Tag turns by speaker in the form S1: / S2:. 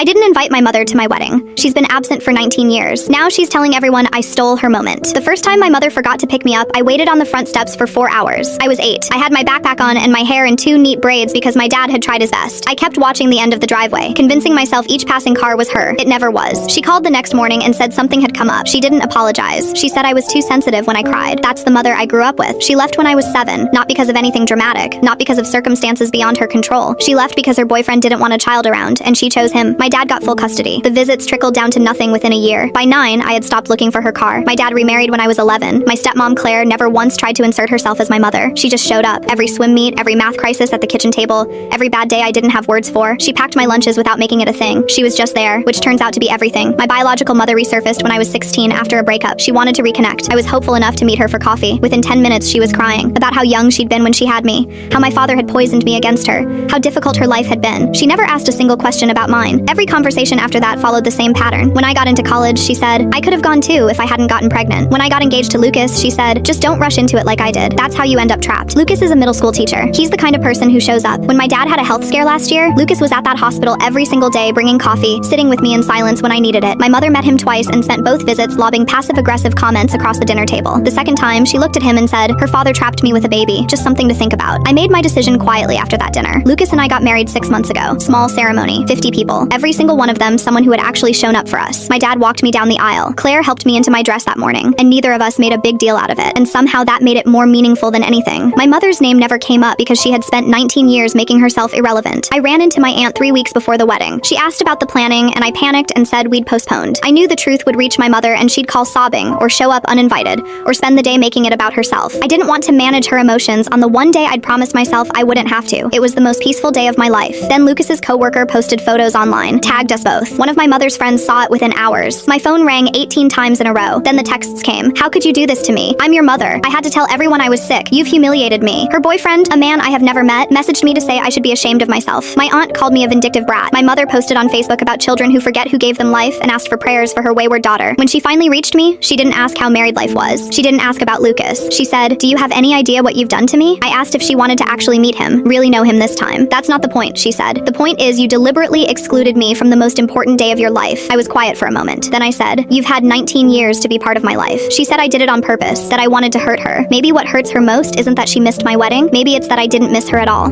S1: I didn't invite my mother to my wedding. She's been absent for 19 years. Now she's telling everyone I stole her moment. The first time my mother forgot to pick me up, I waited on the front steps for 4 hours. I was 8. I had my backpack on and my hair in 2 neat braids because my dad had tried his best. I kept watching the end of the driveway, convincing myself each passing car was her. It never was. She called the next morning and said something had come up. She didn't apologize. She said I was too sensitive when I cried. That's the mother I grew up with. She left when I was 7, not because of anything dramatic, not because of circumstances beyond her control. She left because her boyfriend didn't want a child around, and she chose him. My dad got full custody. The visits trickled down to nothing within a year. By 9, I had stopped looking for her car. My dad remarried when I was 11. My stepmom, Claire, never once tried to insert herself as my mother. She just showed up. Every swim meet, every math crisis at the kitchen table, every bad day I didn't have words for. She packed my lunches without making it a thing. She was just there, which turns out to be everything. My biological mother resurfaced when I was 16 after a breakup. She wanted to reconnect. I was hopeful enough to meet her for coffee. Within 10 minutes, she was crying about how young she'd been when she had me, how my father had poisoned me against her, how difficult her life had been. She never asked a single question about mine. Every conversation after that followed the same pattern. When I got into college, she said, I could have gone too if I hadn't gotten pregnant. When I got engaged to Lucas, she said, just don't rush into it like I did. That's how you end up trapped. Lucas is a middle school teacher. He's the kind of person who shows up. When my dad had a health scare last year, Lucas was at that hospital every single day bringing coffee, sitting with me in silence when I needed it. My mother met him twice and spent both visits lobbing passive-aggressive comments across the dinner table. The second time, she looked at him and said, her father trapped me with a baby. Just something to think about. I made my decision quietly after that dinner. Lucas and I got married 6 months ago. Small ceremony, 50 people. Every single one of them someone who had actually shown up for us. My dad walked me down the aisle. Claire helped me into my dress that morning, and neither of us made a big deal out of it, and somehow that made it more meaningful than anything. My mother's name never came up because she had spent 19 years making herself irrelevant. I ran into my aunt 3 weeks before the wedding. She asked about the planning, and I panicked and said we'd postponed. I knew the truth would reach my mother and she'd call sobbing, or show up uninvited, or spend the day making it about herself. I didn't want to manage her emotions on the one day I'd promised myself I wouldn't have to. It was the most peaceful day of my life. Then Lucas's coworker posted photos online, tagged us both. One of my mother's friends saw it within hours. My phone rang 18 times in a row. Then the texts came. How could you do this to me? I'm your mother. I had to tell everyone I was sick. You've humiliated me. Her boyfriend, a man I have never met, messaged me to say I should be ashamed of myself. My aunt called me a vindictive brat. My mother posted on Facebook about children who forget who gave them life and asked for prayers for her wayward daughter. When she finally reached me, she didn't ask how married life was. She didn't ask about Lucas. She said, do you have any idea what you've done to me? I asked if she wanted to actually meet him, really know him this time. That's not the point, she said. The point is you deliberately excluded me from the most important day of your life. I was quiet for a moment. Then I said, you've had 19 years to be part of my life. She said I did it on purpose, that I wanted to hurt her. Maybe what hurts her most isn't that she missed my wedding. Maybe it's that I didn't miss her at all.